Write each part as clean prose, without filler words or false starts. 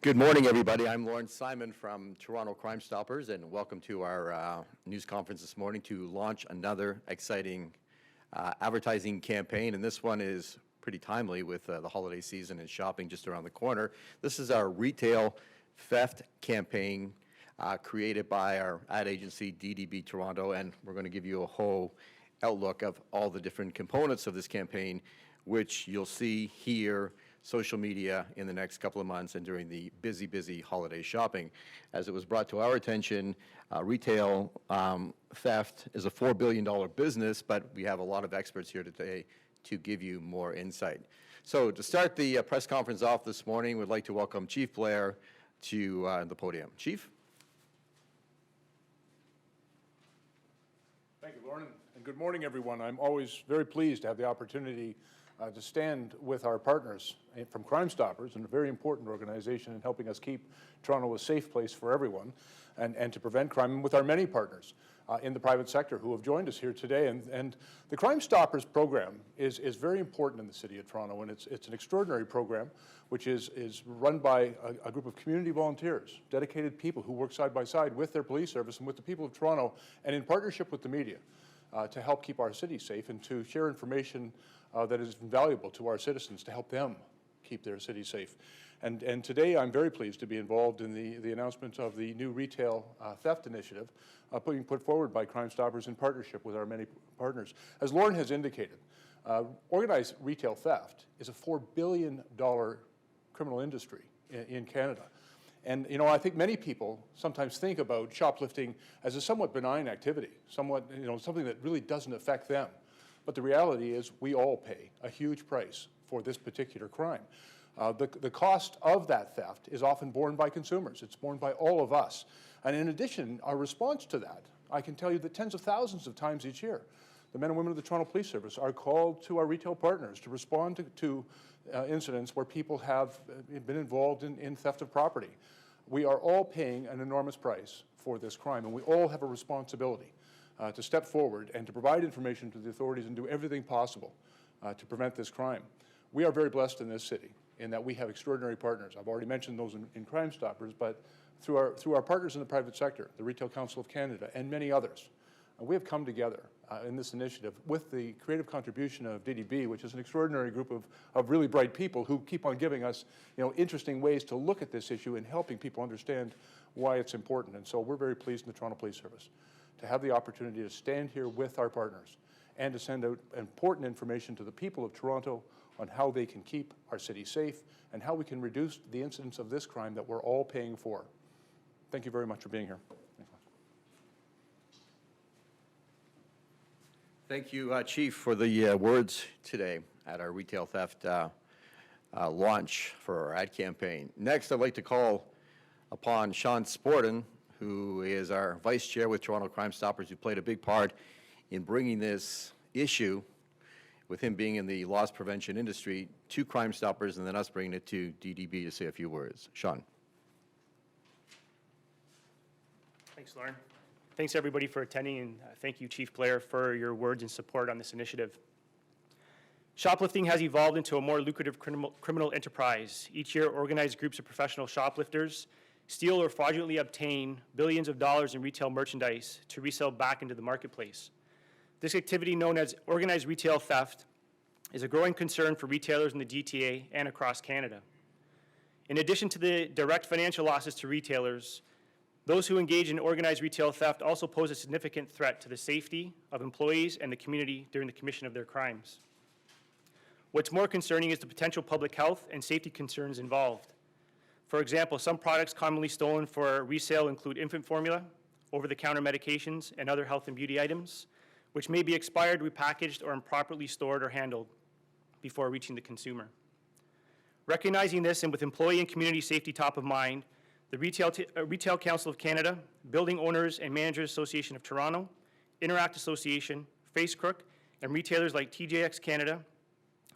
Good morning, everybody. I'm Lawrence Simon from Toronto Crime Stoppers, and welcome to our news conference this morning to launch another exciting advertising campaign. And this one is pretty timely with the holiday season and shopping just around the corner. This is our retail theft campaign created by our ad agency, DDB Toronto, and we're going to give you a whole outlook of all the different components of this campaign, which you'll see here, social media in the next couple of months and during the busy holiday shopping. As it was brought to our attention, retail theft is a $4 billion business, but we have a lot of experts here today to give you more insight. So to start the press conference off this morning, we'd like to welcome Chief Blair to the podium. Chief? Thank you, Lauren, and good morning, everyone. I'm always very pleased to have the opportunity to stand with our partners from Crime Stoppers, and a very important organization in helping us keep Toronto a safe place for everyone and to prevent crime, and with our many partners in the private sector who have joined us here today. And the Crime Stoppers program is very important in the City of Toronto, and it's an extraordinary program which is run by a group of community volunteers, dedicated people who work side by side with their police service and with the people of Toronto, and in partnership with the media to help keep our city safe and to share information that is valuable to our citizens to help them keep their city safe. And today I'm very pleased to be involved in the announcement of the new retail theft initiative being put forward by Crime Stoppers in partnership with our many partners. As Lauren has indicated, organized retail theft is a $4 billion criminal industry in Canada. And, you know, I think many people sometimes think about shoplifting as a somewhat benign activity, somewhat, you know, something that really doesn't affect them. But the reality is we all pay a huge price for this particular crime. The cost of that theft is often borne by consumers. It's borne by all of us. And in addition, our response to that, I can tell you that tens of thousands of times each year, the men and women of the Toronto Police Service are called to our retail partners to respond to incidents where people have been involved in theft of property. We are all paying an enormous price for this crime, and we all have a responsibility to step forward and to provide information to the authorities and do everything possible to prevent this crime. We are very blessed in this city in that we have extraordinary partners. I've already mentioned those in Crime Stoppers, but through our partners in the private sector, the Retail Council of Canada, and many others, we have come together in this initiative with the creative contribution of DDB, which is an extraordinary group of really bright people who keep on giving us, you know, interesting ways to look at this issue and helping people understand why it's important. And so we're very pleased in the Toronto Police Service to have the opportunity to stand here with our partners and to send out important information to the people of Toronto on how they can keep our city safe and how we can reduce the incidence of this crime that we're all paying for. Thank you very much for being here. Thank you, Chief, for the words today at our retail theft launch for our ad campaign. Next, I'd like to call upon Sean Sporton, who is our Vice Chair with Toronto Crime Stoppers, who played a big part in bringing this issue, with him being in the loss prevention industry, to Crime Stoppers, and then us bringing it to DDB to say a few words. Sean. Thanks, Lauren. Thanks, everybody, for attending, and thank you, Chief Blair, for your words and support on this initiative. Shoplifting has evolved into a more lucrative criminal enterprise. Each year, organized groups of professional shoplifters steal or fraudulently obtain billions of dollars in retail merchandise to resell back into the marketplace. This activity, known as organized retail theft, is a growing concern for retailers in the GTA and across Canada. In addition to the direct financial losses to retailers, those who engage in organized retail theft also pose a significant threat to the safety of employees and the community during the commission of their crimes. What's more concerning is the potential public health and safety concerns involved. For example, some products commonly stolen for resale include infant formula, over-the-counter medications, and other health and beauty items, which may be expired, repackaged, or improperly stored or handled before reaching the consumer. Recognizing this, and with employee and community safety top of mind, the Retail Council of Canada, Building Owners and Managers Association of Toronto, Interact Association, FaceCrook, and retailers like TJX Canada,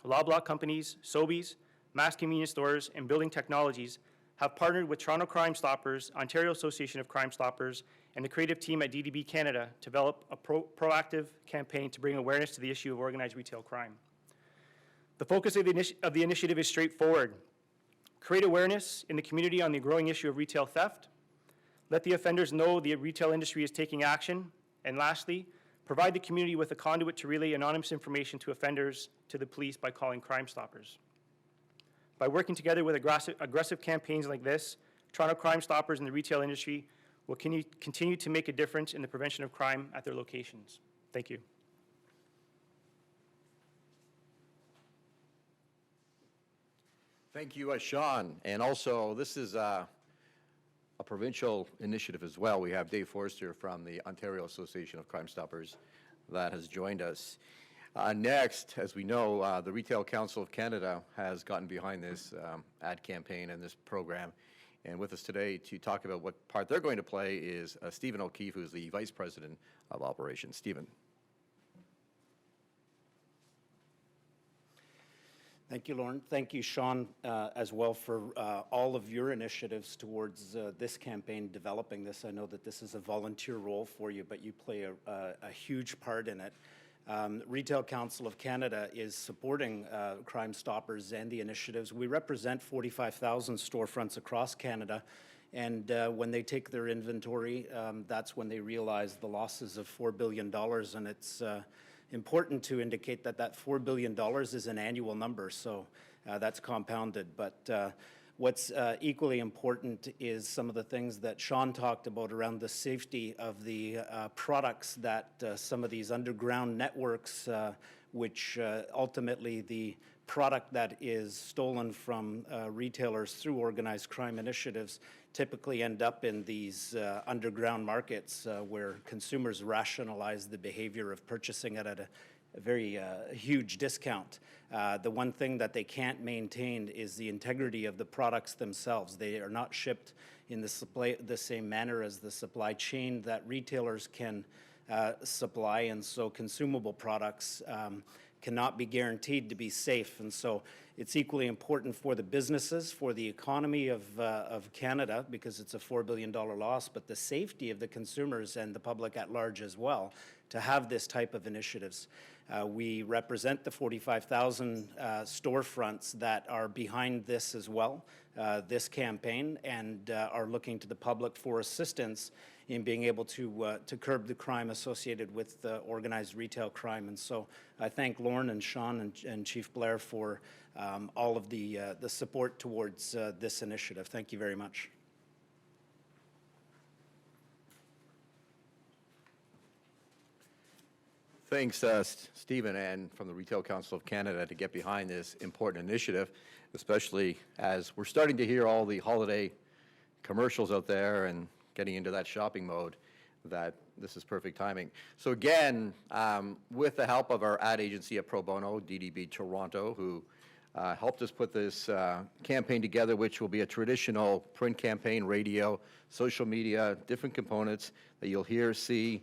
Loblaw Companies, Sobeys, Mass Convenience Stores, and Building Technologies have partnered with Toronto Crime Stoppers, Ontario Association of Crime Stoppers, and the creative team at DDB Canada to develop a proactive campaign to bring awareness to the issue of organized retail crime. The focus of the initiative is straightforward: create awareness in the community on the growing issue of retail theft, let the offenders know the retail industry is taking action, and lastly, provide the community with a conduit to relay anonymous information to offenders to the police by calling Crime Stoppers. By working together with aggressive campaigns like this, Toronto Crime Stoppers and the retail industry will continue to make a difference in the prevention of crime at their locations. Thank you. Thank you, Sean. And also, this is a provincial initiative as well. We have Dave Forster from the Ontario Association of Crime Stoppers that has joined us. Next, as we know, the Retail Council of Canada has gotten behind this ad campaign and this program. And with us today to talk about what part they're going to play is Stephen O'Keefe, who's the Vice President of Operations. Stephen. Thank you, Lauren. Thank you, Sean, as well for all of your initiatives towards this campaign, developing this. I know that this is a volunteer role for you, but you play a huge part in it. Retail Council of Canada is supporting Crime Stoppers and the initiatives. We represent 45,000 storefronts across Canada, and when they take their inventory, that's when they realize the losses of $4 billion, and it's important to indicate that that $4 billion is an annual number, so that's compounded. But what's equally important is some of the things that Sean talked about around the safety of the products that some of these underground networks, which ultimately the product that is stolen from retailers through organized crime initiatives typically end up in these underground markets where consumers rationalize the behavior of purchasing it at a very huge discount. The one thing that they can't maintain is the integrity of the products themselves. They are not shipped in the same manner as the supply chain that retailers can supply, and so consumable products cannot be guaranteed to be safe. And so it's equally important for the businesses, for the economy of Canada, because it's a $4 billion loss, but the safety of the consumers and the public at large as well, to have this type of initiatives. We represent the 45,000 storefronts that are behind this as well, this campaign, and are looking to the public for assistance in being able to curb the crime associated with organized retail crime. And so I thank Lauren and Sean and Chief Blair for all of the support towards this initiative. Thank you very much. Thanks, Stephen, and from the Retail Council of Canada to get behind this important initiative, especially as we're starting to hear all the holiday commercials out there and getting into that shopping mode, that this is perfect timing. So again, with the help of our ad agency at Pro Bono, DDB Toronto, who helped us put this campaign together, which will be a traditional print campaign, radio, social media, different components that you'll hear, see,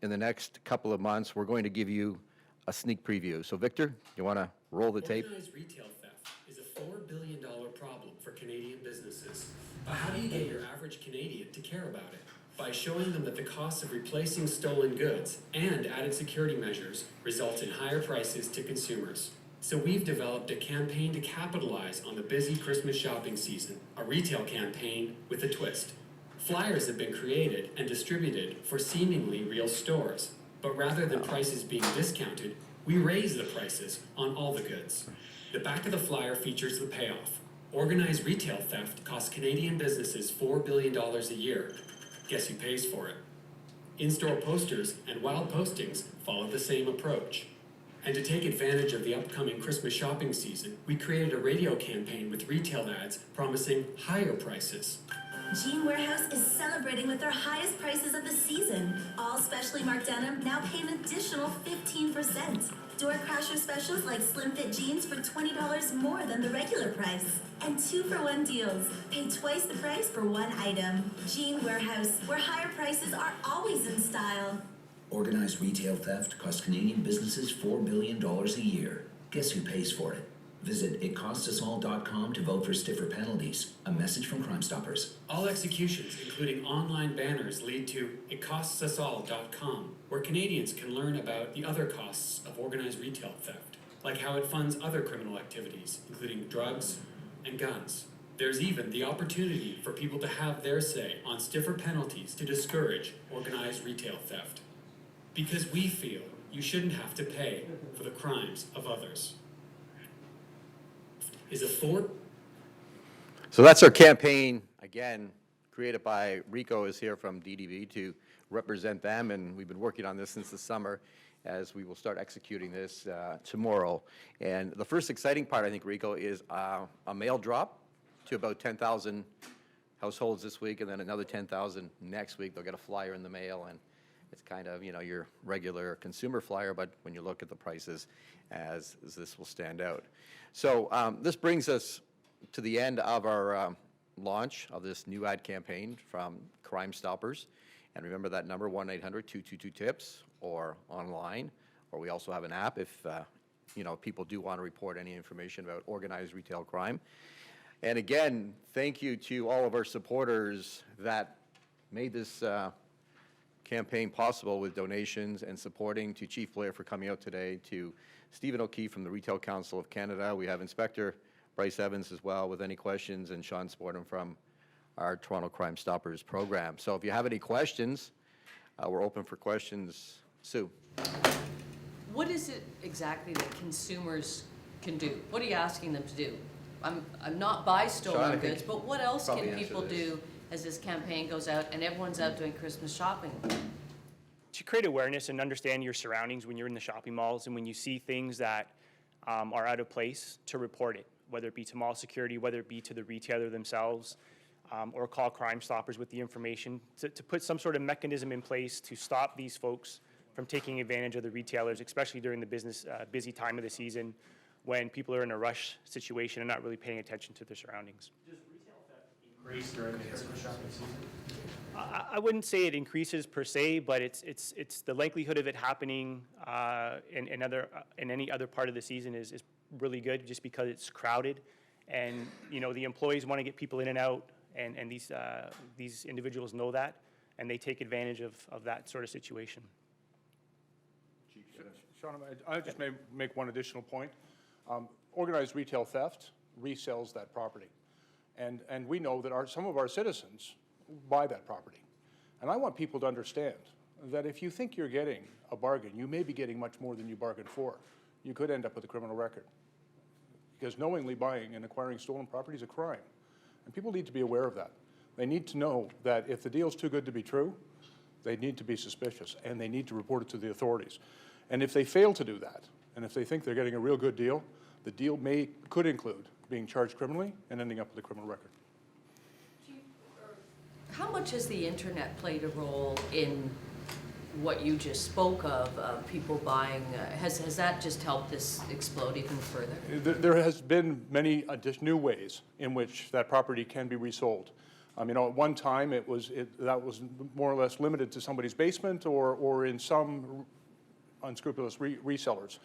in the next couple of months. We're going to give you a sneak preview. So Victor, you want to roll the tape? Organized retail theft is a $4 billion problem for Canadian businesses. But how do you get your average Canadian to care about it? By showing them that the cost of replacing stolen goods and added security measures results in higher prices to consumers. So we've developed a campaign to capitalize on the busy Christmas shopping season, a retail campaign with a twist. Flyers have been created and distributed for seemingly real stores, but rather than prices being discounted, we raise the prices on all the goods. The back of the flyer features the payoff. Organized retail theft costs Canadian businesses $4 billion a year. Guess who pays for it? In-store posters and wild postings follow the same approach. And to take advantage of the upcoming Christmas shopping season, we created a radio campaign with retail ads promising higher prices. Jean Warehouse is celebrating with their highest prices of the season. All specially marked denim now pay an additional 15%. Door crasher specials like slim fit jeans for $20 more than the regular price. And 2-for-1 deals. Pay twice the price for one item. Jean Warehouse, where higher prices are always in style. Organized retail theft costs Canadian businesses $4 billion a year. Guess who pays for it? Visit itcostusall.com to vote for stiffer penalties. A message from Crime Stoppers. All executions, including online banners, lead to itcostusall.com, where Canadians can learn about the other costs of organized retail theft, like how it funds other criminal activities, including drugs and guns. There's even the opportunity for people to have their say on stiffer penalties to discourage organized retail theft. Because we feel you shouldn't have to pay for the crimes of others. Is a So that's our campaign, again, created by Rico is here from DDV to represent them, and we've been working on this since the summer as we will start executing this tomorrow. And the first exciting part, I think, Rico, is a mail drop to about 10,000 households this week, and then another 10,000 next week. They'll get a flyer in the mail, and it's kind of, you know, your regular consumer flyer, but when you look at the prices, as this will stand out. So this brings us to the end of our launch of this new ad campaign from Crime Stoppers. And remember that number, 1-800-222-TIPS, or online, or we also have an app if, you know, people do want to report any information about organized retail crime. And again, thank you to all of our supporters that made this campaign possible with donations and supporting, to Chief Blair for coming out today, to Stephen O'Keefe from the Retail Council of Canada. We have Inspector Bryce Evans as well with any questions, and Sean Sportham from our Toronto Crime Stoppers program. So if you have any questions, we're open for questions. Sue. What is it exactly that consumers can do? What are you asking them to do? I'm not buy Sean, I stolen think goods, but what else probably can answer people this. do as this campaign goes out and everyone's out doing Christmas shopping? To create awareness and understand your surroundings when you're in the shopping malls and when you see things that are out of place, to report it, whether it be to mall security, whether it be to the retailer themselves, or call Crime Stoppers with the information, to put some sort of mechanism in place to stop these folks from taking advantage of the retailers, especially during the busy time of the season when people are in a rush situation and not really paying attention to their surroundings. Does retail theft increase during the Christmas shopping season? I wouldn't say it increases per se, but it's the likelihood of it happening in any other part of the season is really good, just because it's crowded, and you know the employees want to get people in and out, and these individuals know that, and they take advantage of that sort of situation. Sean, I just may make one additional point. Organized retail theft resells that property. And we know that some of our citizens buy that property. And I want people to understand that if you think you're getting a bargain, you may be getting much more than you bargained for. You could end up with a criminal record. Because knowingly buying and acquiring stolen property is a crime. And people need to be aware of that. They need to know that if the deal's too good to be true, they need to be suspicious, and they need to report it to the authorities. And if they fail to do that, and if they think they're getting a real good deal, the deal could include being charged criminally and ending up with a criminal record. How much has the internet played a role in what you just spoke of people buying? Has that just helped this explode even further? There has been many new ways in which that property can be resold. You know, at one time that was more or less limited to somebody's basement or in some unscrupulous resellers.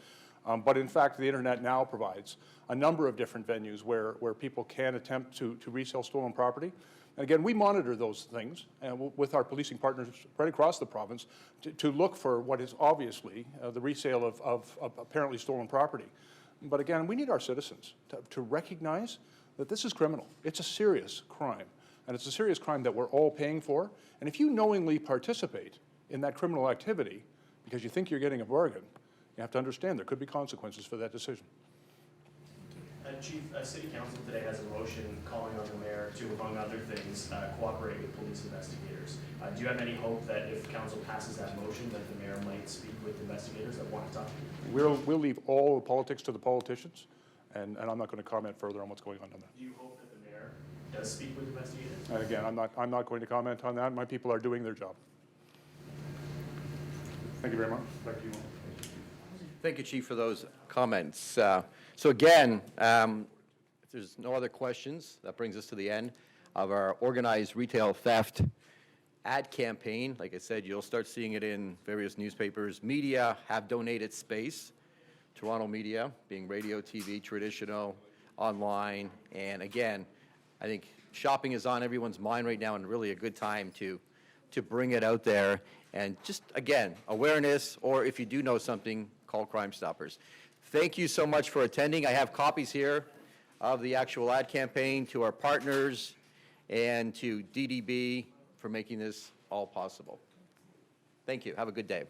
But in fact, the internet now provides a number of different venues where people can attempt to resell stolen property. And again, we monitor those things with our policing partners right across the province to look for what is obviously the resale of apparently stolen property. But again, we need our citizens to recognize that this is criminal. It's a serious crime. And it's a serious crime that we're all paying for. And if you knowingly participate in that criminal activity because you think you're getting a bargain, you have to understand there could be consequences for that decision. Chief, City Council today has a motion calling on the mayor to, among other things, cooperate with police investigators. Do you have any hope that if council passes that motion, that the mayor might speak with investigators that want to talk to you? We'll leave all the politics to the politicians, and I'm not going to comment further on what's going on that. Do you hope that the mayor does speak with investigators? And again, I'm not going to comment on that. My people are doing their job. Thank you very much. Back to you all. Thank you, Chief, for those comments. So again, if there's no other questions, that brings us to the end of our organized retail theft ad campaign. Like I said, you'll start seeing it in various newspapers. Media have donated space. Toronto media, being radio, TV, traditional, online. And again, I think shopping is on everyone's mind right now, and really a good time to bring it out there. And just, again, awareness, or if you do know something, call Crime Stoppers. Thank you so much for attending. I have copies here of the actual ad campaign, to our partners, and to DDB for making this all possible. Thank you. Have a good day.